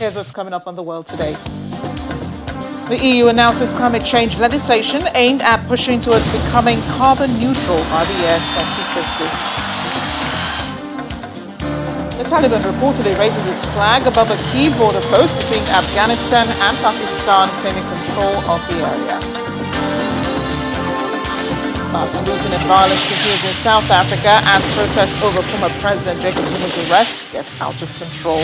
Here's what's coming up on the world today. The EU announces climate change legislation aimed at pushing towards becoming carbon neutral by the year 2050. The Taliban reportedly raises its flag above a key border post between Afghanistan and Pakistan, claiming control of the area. Mass looting and violence continues in South Africa as protests over former President Jacob Zuma's arrest gets out of control.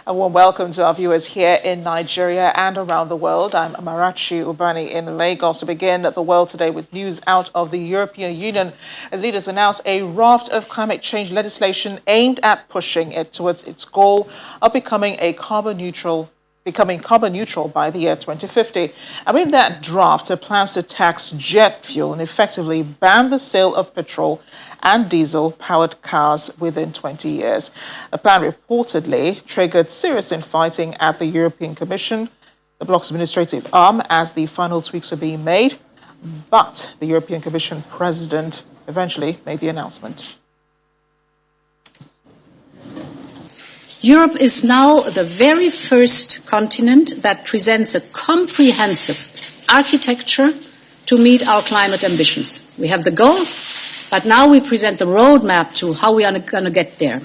A warm welcome to our viewers here in Nigeria and around the world. I'm Amarachi Ubani in Lagos. To begin the world today with news out of the European Union as leaders announce a raft of climate change legislation aimed at pushing it towards its goal of becoming carbon neutral by the year 2050. And with that draft, it plans to tax jet fuel and effectively ban the sale of petrol and diesel-powered cars within 20 years. The plan reportedly triggered serious infighting at the European Commission, the bloc's administrative arm, as the final tweaks were being made. But the European Commission president eventually made the announcement. Europe is now the very first continent that presents a comprehensive architecture to meet our climate ambitions. We have the goal, but now we present the roadmap to how we are going to get there.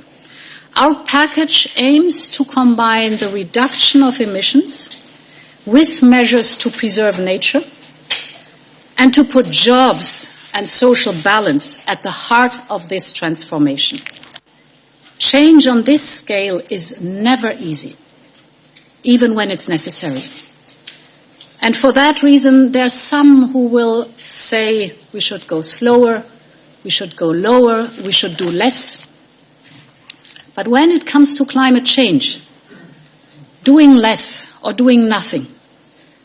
Our package aims to combine the reduction of emissions with measures to preserve nature and to put jobs and social balance at the heart of this transformation. Change on this scale is never easy, even when it's necessary. And for that reason, there are some who will say we should go slower, we should go lower, we should do less. But when it comes to climate change, doing less or doing nothing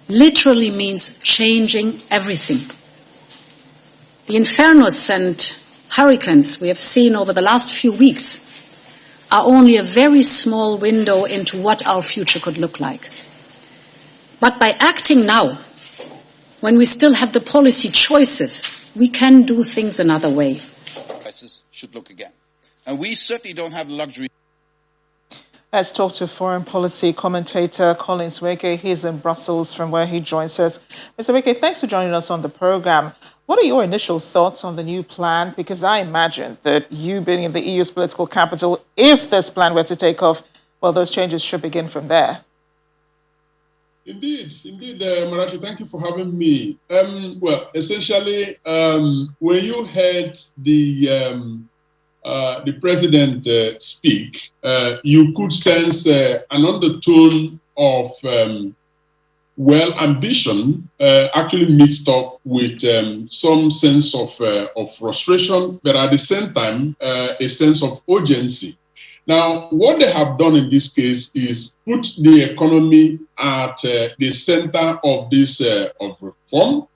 literally means changing everything. The infernos and hurricanes we have seen over the last few weeks are only a very small window into what our future could look like. But by acting now, when we still have the policy choices, we can do things another way. Prices should look again. And we certainly don't have the luxury. Let's talk to foreign policy commentator Collins Weke. He's in Brussels, from where he joins us. Mr. Weke, thanks for joining us on the program. What are your initial thoughts on the new plan? Because I imagine that you being in the EU's political capital, if this plan were to take off, well, those changes should begin from there. Indeed, Marachi, thank you for having me. Well, essentially, when you heard the president speak, you could sense an undertone of ambition, actually mixed up with some sense of frustration, but at the same time, a sense of urgency. Now, what they have done in this case is put the economy at the center of this of reform,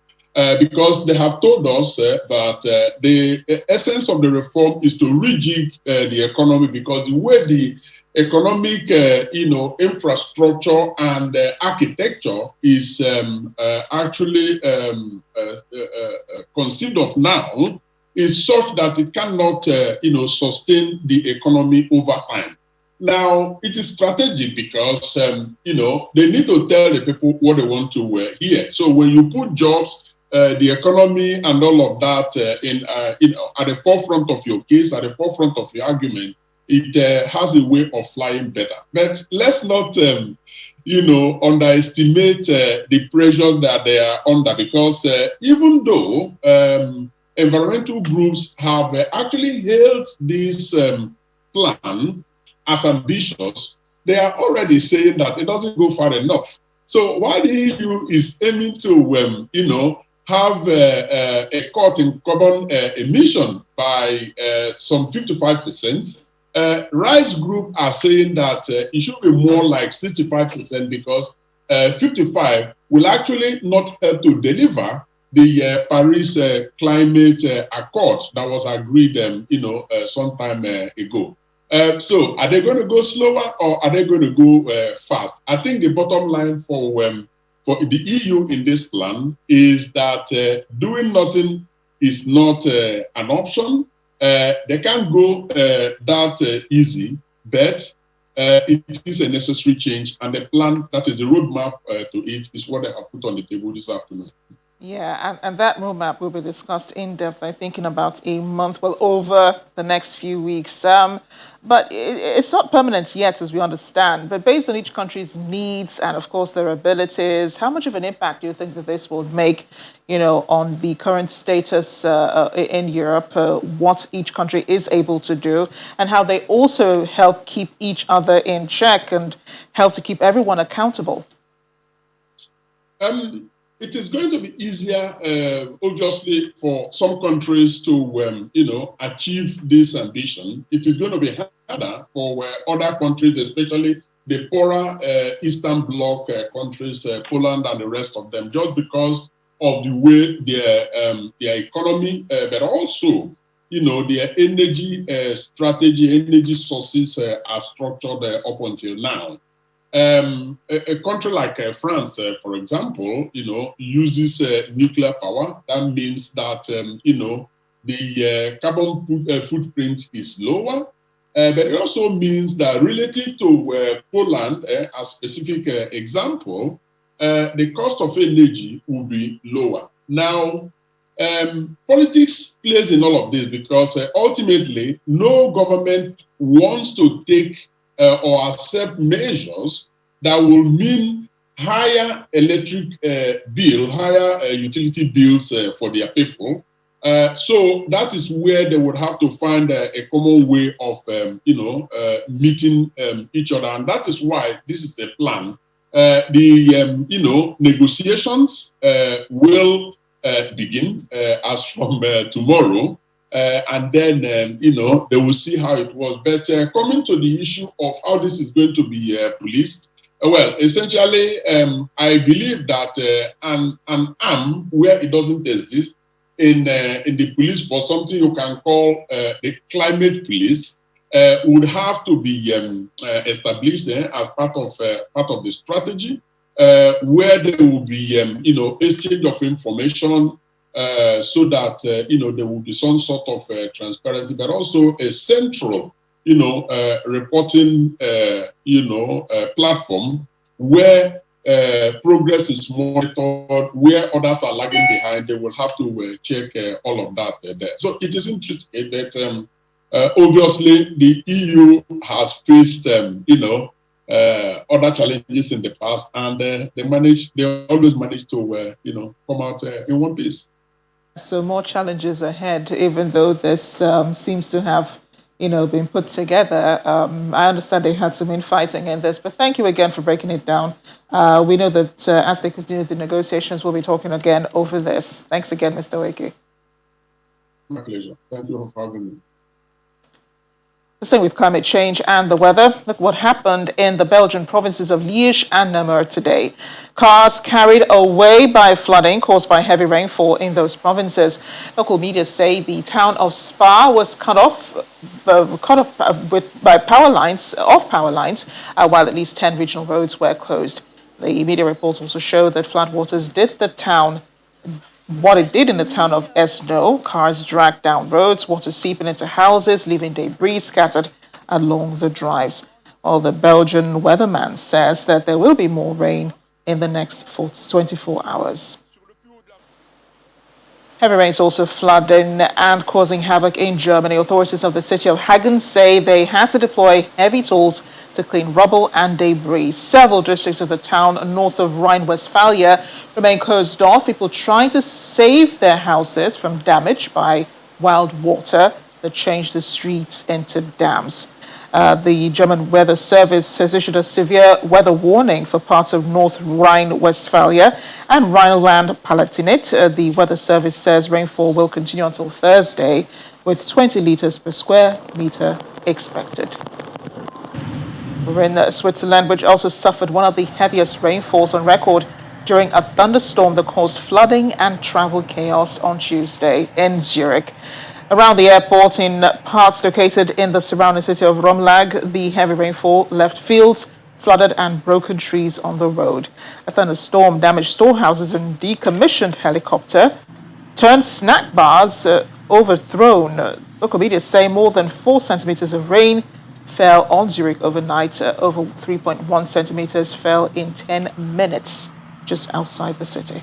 because they have told us that the essence of the reform is to rejig the economy, because the way the economic, infrastructure and architecture is actually conceived of now is such that it cannot, sustain the economy over time. Now, it is strategic because, they need to tell the people what they want to hear. So when you put jobs, the economy and all of that at the forefront of your case, at the forefront of your argument, it has a way of flying better. But let's not, underestimate the pressures that they are under, because even though environmental groups have actually hailed this plan as ambitious, they are already saying that it doesn't go far enough. So while the EU is aiming to, have a cut in carbon emission by some 55%, Rice Group are saying that it should be more like 65%, because 55 will actually not help to deliver the Paris Climate Accord that was agreed, some time ago. So are they going to go slower or are they going to go fast? I think the bottom line for the EU in this plan is that doing nothing is not an option. They can't go that easy, but it is a necessary change, and the plan, that is the roadmap to it, is what I have put on the table this afternoon. Yeah, and that roadmap will be discussed in depth, I think, in about a month, well, over the next few weeks. But it's not permanent yet, as we understand. But based on each country's needs and, of course, their abilities, how much of an impact do you think that this will make, on the current status in Europe, what each country is able to do, and how they also help keep each other in check and help to keep everyone accountable? It is going to be easier, obviously, for some countries to, achieve this ambition. It is going to be harder for other countries, especially the poorer Eastern Bloc countries, Poland and the rest of them, just because of the way their economy, but also, their energy strategy, energy sources are structured up until now. A country like France, for example, uses nuclear power. That means that, the carbon footprint is lower. But it also means that relative to Poland, a specific example, the cost of energy will be lower. Now, politics plays in all of this because ultimately no government wants to take or accept measures that will mean higher electric bill, higher utility bills for their people. So that is where they would have to find a common way of, meeting each other. And that is why this is the plan. The negotiations will begin as from tomorrow. And then, they will see how it was. But coming to the issue of how this is going to be policed, well, essentially, I believe that an arm where it doesn't exist in the police for something you can call the climate police would have to be established as part of the strategy, where there will be, exchange of information. So that, there will be some sort of transparency, but also a central, reporting, platform where progress is monitored, where others are lagging behind. They will have to check all of that there. So it is interesting that, obviously, the EU has faced, other challenges in the past, and they always manage to, come out in one piece. So more challenges ahead, even though this seems to have, been put together. I understand they had some infighting in this, but thank you again for breaking it down. We know that as they continue the negotiations, we'll be talking again over this. Thanks again, Mr. Weke. My pleasure. Thank you for having me. Staying with climate change and the weather, look what happened in the Belgian provinces of Liège and Namur today. Cars carried away by flooding caused by heavy rainfall in those provinces. Local media say the town of Spa was cut off by power lines, while at least 10 regional roads were closed. The media reports also show that floodwaters did what it did in the town of Esno. Cars dragged down roads, water seeping into houses, leaving debris scattered along the drives. Well, the Belgian weatherman says that there will be more rain in the next 24 hours. Heavy rains also flooding and causing havoc in Germany. Authorities of the city of Hagen say they had to deploy heavy tools to clean rubble and debris. Several districts of the town north of Rhine-Westphalia remain closed off. People trying to save their houses from damage by wild water that changed the streets into dams. The German Weather Service has issued a severe weather warning for parts of North Rhine-Westphalia and Rhineland-Palatinate. The Weather Service says rainfall will continue until Thursday, with 20 litres per square metre expected. We're in Switzerland, which also suffered one of the heaviest rainfalls on record during a thunderstorm that caused flooding and travel chaos on Tuesday in Zurich. Around the airport, in parts located in the surrounding city of Romlag, the heavy rainfall left fields flooded and broken trees on the road. A thunderstorm damaged storehouses and decommissioned helicopter, turned snack bars overthrown. Local media say more than 4 centimeters of rain fell on Zurich overnight. Over 3.1 centimeters fell in 10 minutes just outside the city.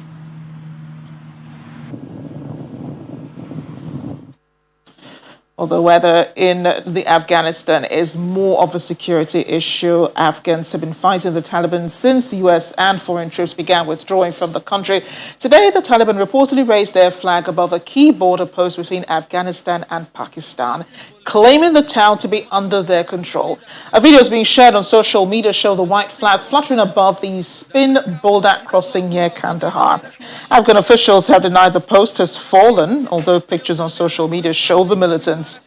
Although weather in Afghanistan is more of a security issue, Afghans have been fighting the Taliban since U.S. and foreign troops began withdrawing from the country. Today, the Taliban reportedly raised their flag above a key border post between Afghanistan and Pakistan, claiming the town to be under their control. A video is being shared on social media show the white flag fluttering above the Spin Boldak crossing near Kandahar. Afghan officials have denied the post has fallen, although pictures on social media show the militants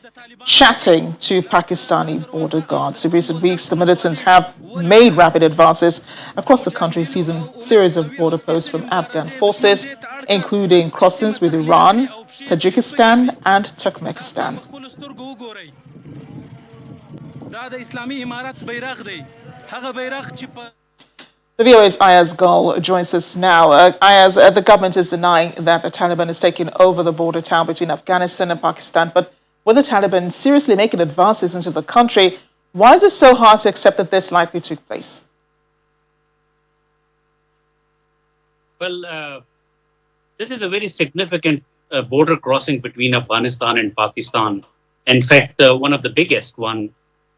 chatting to Pakistani border guards. In recent weeks, the militants have made rapid advances across the country, seizing a series of border posts from Afghan forces, including crossings with Iran, Tajikistan, and Turkmenistan. The VOA's Ayaz Gul joins us now. Ayaz, the government is denying that the Taliban is taking over the border town between Afghanistan and Pakistan, but with the Taliban seriously making advances into the country, why is it so hard to accept that this likely took place? Well, this is a very significant border crossing between Afghanistan and Pakistan. In fact, one of the biggest one.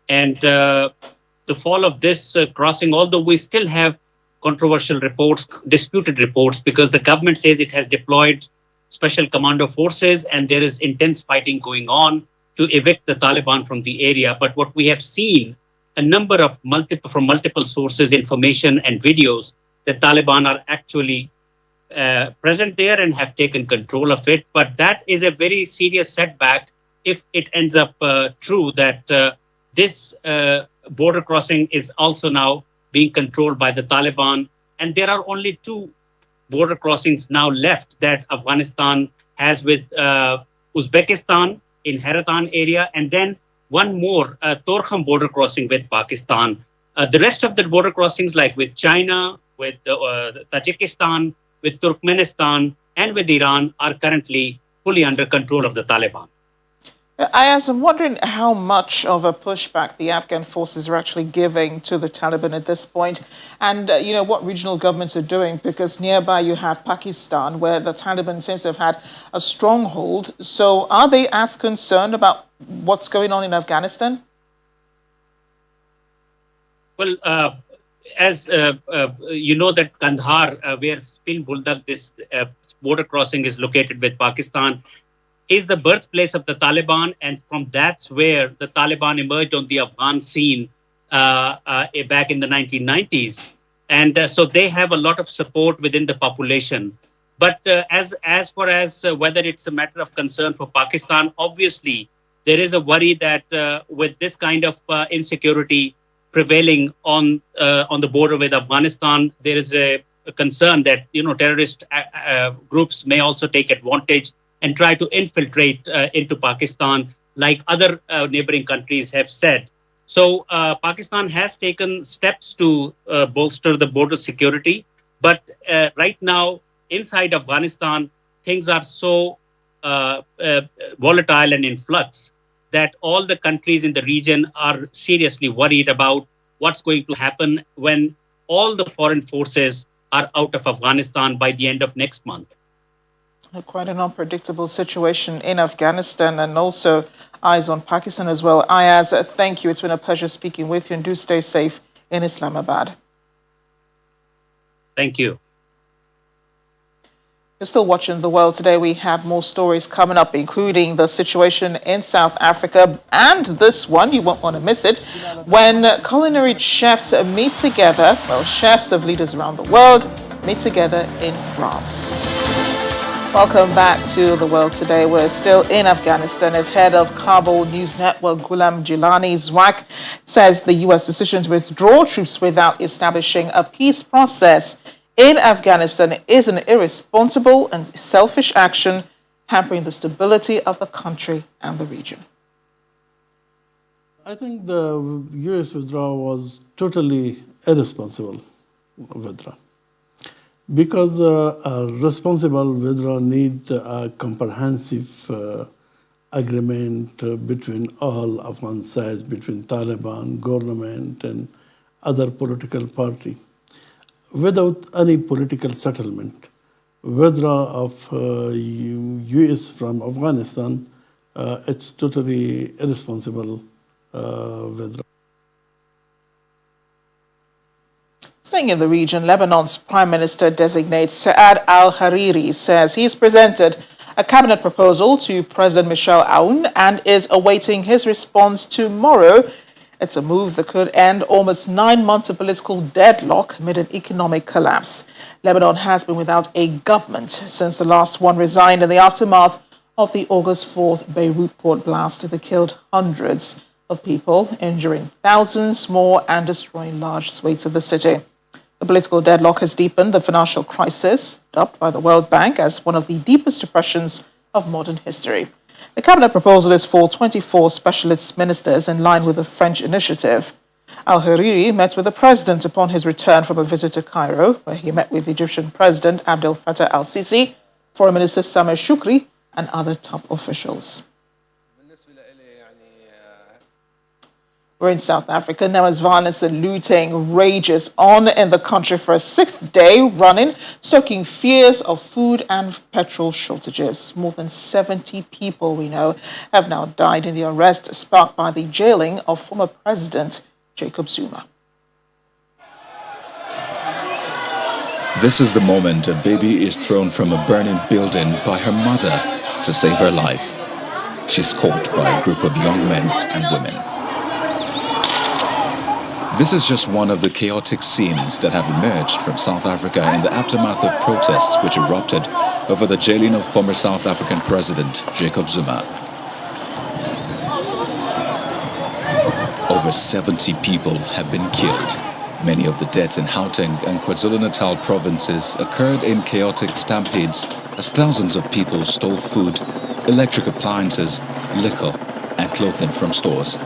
And the fall of this crossing, although we still have controversial reports, disputed reports, because the government says it has deployed special commando forces and there is intense fighting going on to evict the Taliban from the area. But what we have seen, a number of from multiple sources, information and videos, the Taliban are actually present there and have taken control of it. But that is a very serious setback if it ends up true that this border crossing is also now being controlled by the Taliban. And there are only two border crossings now left that Afghanistan has with Uzbekistan in Haratan area, and then one more Torkham border crossing with Pakistan. The rest of the border crossings, like with China, with Tajikistan, with Turkmenistan, and with Iran, are currently fully under control of the Taliban. I'm wondering how much of a pushback the Afghan forces are actually giving to the Taliban at this point, and what regional governments are doing, because nearby you have Pakistan, where the Taliban seems to have had a stronghold. So are they as concerned about what's going on in Afghanistan? Well, as you know, that Kandahar, where Spin Boldak, this border crossing is located with Pakistan, is the birthplace of the Taliban, and from that's where the Taliban emerged on the Afghan scene back in the 1990s. And so they have a lot of support within the population. But as far as whether it's a matter of concern for Pakistan, obviously there is a worry that with this kind of insecurity prevailing on the border with Afghanistan, there is a concern that terrorist groups may also take advantage and try to infiltrate into Pakistan, like other neighboring countries have said. So Pakistan has taken steps to bolster the border security. But right now, inside Afghanistan, things are so volatile and in flux that all the countries in the region are seriously worried about what's going to happen when all the foreign forces are out of Afghanistan by the end of next month. Quite an unpredictable situation in Afghanistan, and also eyes on Pakistan as well. Ayaz, thank you. It's been a pleasure speaking with you, and do stay safe in Islamabad. Thank you. You're still watching The World Today. We have more stories coming up, including the situation in South Africa, and this one, you won't want to miss it, when culinary chefs meet together, chefs of leaders around the world meet together in France. Welcome back to The World Today. We're still in Afghanistan as head of Kabul News Network, Ghulam Gilani Zwak, says the U.S. decision to withdraw troops without establishing a peace process in Afghanistan is an irresponsible and selfish action, hampering the stability of the country and the region. I think the U.S. withdrawal was totally irresponsible withdrawal. Because a responsible withdrawal needs a comprehensive agreement between all Afghan sides, between Taliban, government, and other political party. Without any political settlement, withdrawal of U.S. from Afghanistan, it's totally irresponsible withdrawal. Staying in the region, Lebanon's Prime Minister designate Saad al-Hariri says he's presented a cabinet proposal to President Michel Aoun and is awaiting his response tomorrow. It's a move that could end almost 9 months of political deadlock amid an economic collapse. Lebanon has been without a government since the last one resigned in the aftermath of the August 4th Beirut port blast that killed hundreds of people, injuring thousands more and destroying large swathes of the city. The political deadlock has deepened the financial crisis, dubbed by the World Bank as one of the deepest depressions of modern history. The cabinet proposal is for 24 specialist ministers in line with the French initiative. Al-Hariri met with the president upon his return from a visit to Cairo, where he met with Egyptian President Abdel Fattah al-Sisi, Foreign Minister Sameh Shoukry, and other top officials. We're in South Africa now as violence and looting rages on in the country for a 6th day running, stoking fears of food and petrol shortages. More than 70 people, we know, have now died in the unrest sparked by the jailing of former President Jacob Zuma. This is the moment a baby is thrown from a burning building by her mother to save her life. She's caught by a group of young men and women. This is just one of the chaotic scenes that have emerged from South Africa in the aftermath of protests which erupted over the jailing of former South African President Jacob Zuma. Over 70 people have been killed. Many of the deaths in Gauteng and KwaZulu-Natal provinces occurred in chaotic stampedes as thousands of people stole food, electric appliances, liquor, and clothing from stores.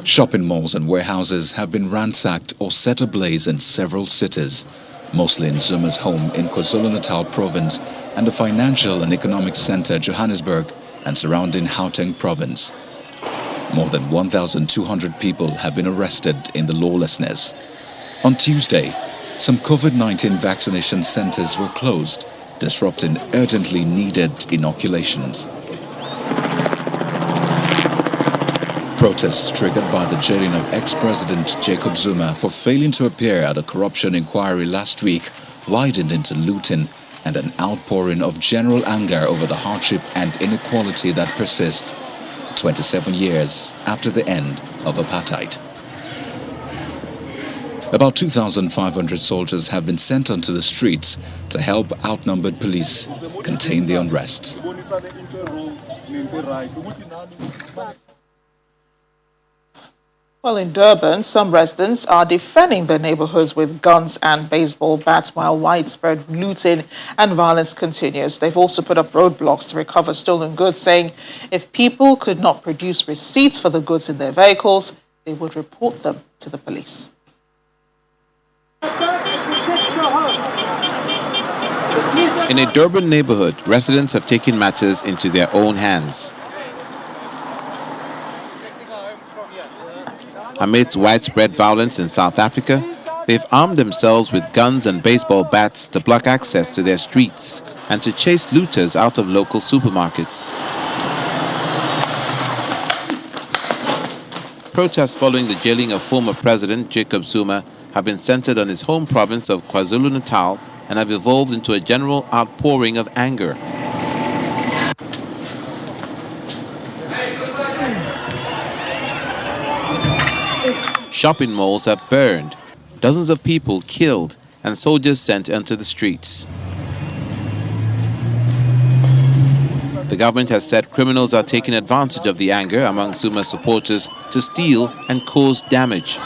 Shopping malls and warehouses have been ransacked or set ablaze in several cities, mostly in Zuma's home in KwaZulu-Natal province and the financial and economic center Johannesburg and surrounding Gauteng province. More than 1,200 people have been arrested in the lawlessness. On Tuesday, some COVID-19 vaccination centers were closed, disrupting urgently needed inoculations. Protests triggered by the jailing of ex-President Jacob Zuma for failing to appear at a corruption inquiry last week widened into looting and an outpouring of general anger over the hardship and inequality that persists 27 years after the end of apartheid. About 2,500 soldiers have been sent onto the streets to help outnumbered police contain the unrest. Well, in Durban, some residents are defending their neighborhoods with guns and baseball bats while widespread looting and violence continues. They've also put up roadblocks to recover stolen goods, saying if people could not produce receipts for the goods in their vehicles, they would report them to the police. In a Durban neighborhood, residents have taken matters into their own hands. Amidst widespread violence in South Africa, they've armed themselves with guns and baseball bats to block access to their streets and to chase looters out of local supermarkets. Protests following the jailing of former President Jacob Zuma have been centered on his home province of KwaZulu-Natal and have evolved into a general outpouring of anger. Shopping malls have burned, dozens of people killed, and soldiers sent onto the streets. The government has said criminals are taking advantage of the anger among Zuma supporters to steal and cause damage.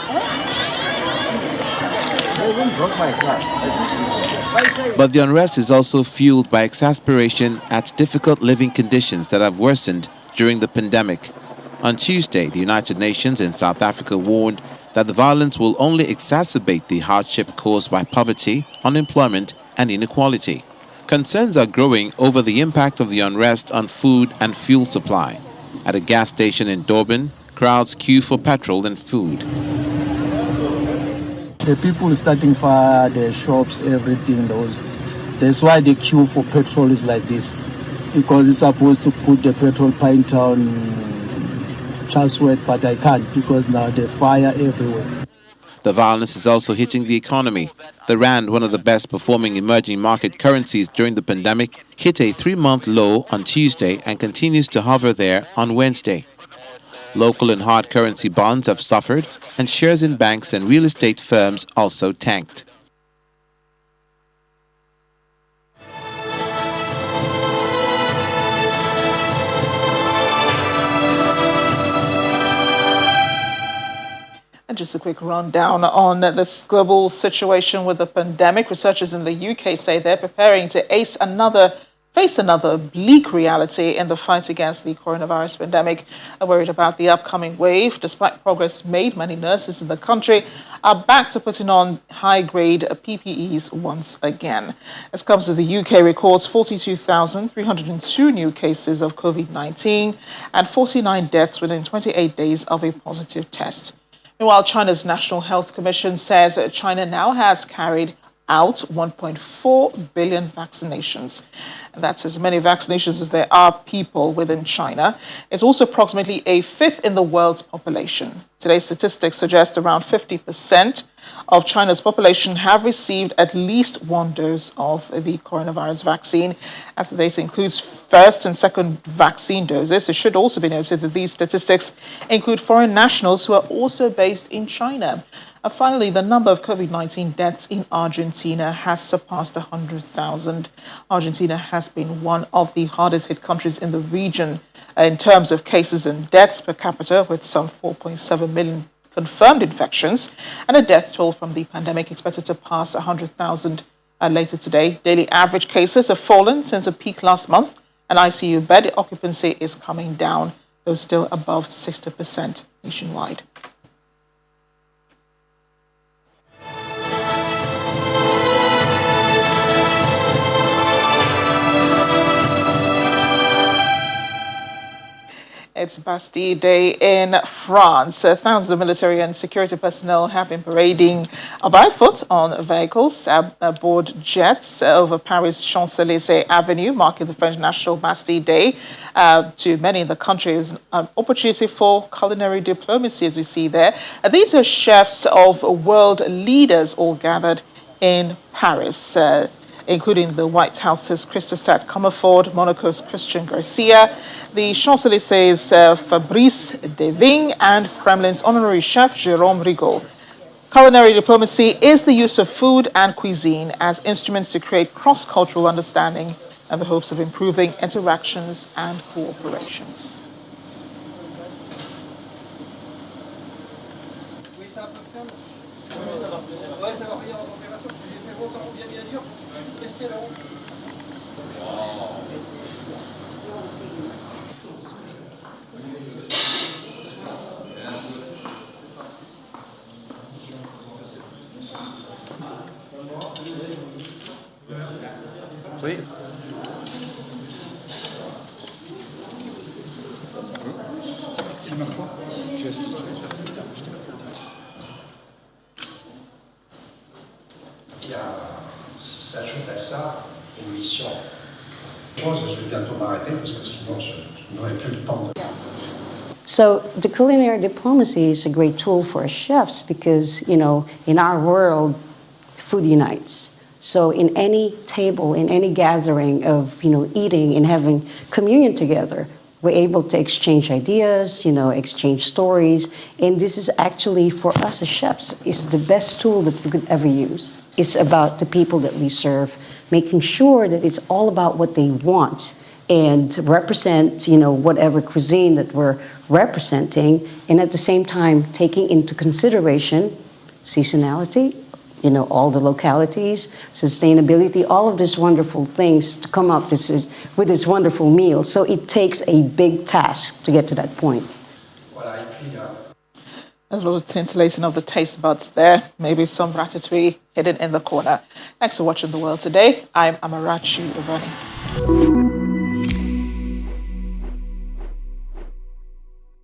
But the unrest is also fueled by exasperation at difficult living conditions that have worsened during the pandemic. On Tuesday, the United Nations in South Africa warned that the violence will only exacerbate the hardship caused by poverty, unemployment, and inequality. Concerns are growing over the impact of the unrest on food and fuel supply. At a gas station in Durban, crowds queue for petrol and food. The people starting fire, the shops, everything. That's why the queue for petrol is like this. Because it's supposed to put the petrol pint on Chatsworth, but I can't because now the fire everywhere. The violence is also hitting the economy. The rand, one of the best performing emerging market currencies during the pandemic, hit a 3-month low on Tuesday and continues to hover there on Wednesday. Local and hard currency bonds have suffered, and shares in banks and real estate firms also tanked. And just a quick rundown on this global situation with the pandemic. Researchers in the UK say they're preparing to face another bleak reality in the fight against the coronavirus pandemic. Are worried about the upcoming wave. Despite progress made, many nurses in the country are back to putting on high-grade PPEs once again. As comes as the UK records 42,302 new cases of COVID-19 and 49 deaths within 28 days of a positive test. Meanwhile, China's National Health Commission says China now has carried out 1.4 billion vaccinations. And that's as many vaccinations as there are people within China. It's also approximately a fifth in the world's population. Today's statistics suggest around 50% of China's population have received at least one dose of the coronavirus vaccine. As the data includes first and second vaccine doses, it should also be noted that these statistics include foreign nationals who are also based in China. Finally, the number of COVID-19 deaths in Argentina has surpassed 100,000. Argentina has been one of the hardest hit countries in the region in terms of cases and deaths per capita, with some 4.7 million confirmed infections and a death toll from the pandemic expected to pass 100,000 later today. Daily average cases have fallen since a peak last month, and ICU bed occupancy is coming down, though still above 60% nationwide. It's Bastille Day in France. Thousands of military and security personnel have been parading by foot on vehicles aboard jets over Paris' Champs-Élysées Avenue, marking the French National Bastille Day. To many in the country, it was an opportunity for culinary diplomacy, as we see there. These are chefs of world leaders all gathered in Paris, including the White House's Christophe Comerford, Monaco's Christian Garcia, the Champs-Élysées' Fabrice Deving, and Kremlin's honorary chef Jérôme Rigaud. Culinary diplomacy is the use of food and cuisine as instruments to create cross-cultural understanding and the hopes of improving interactions and cooperations. Oui. S'ajoute à ça une mission. Je vais bientôt m'arrêter parce que sinon je n'aurai plus le temps. So the culinary diplomacy is a great tool for us chefs because, you know, in our world, food unites. So in any table, in any gathering of, you know, eating and having communion together, we're able to exchange ideas, you know, exchange stories. And this is actually, for us as chefs, is the best tool that we could ever use. It's about the people that we serve, making sure that it's all about what they want and represent, you know, whatever cuisine that we're representing, and at the same time taking into consideration seasonality, you know, all the localities, sustainability, all of these wonderful things to come up with this wonderful meal. So it takes a big task to get to that point. A little scintillating of the taste buds there. Maybe some ratatouille hidden in the corner. Thanks for watching The World Today. I'm Amarachi Ubani.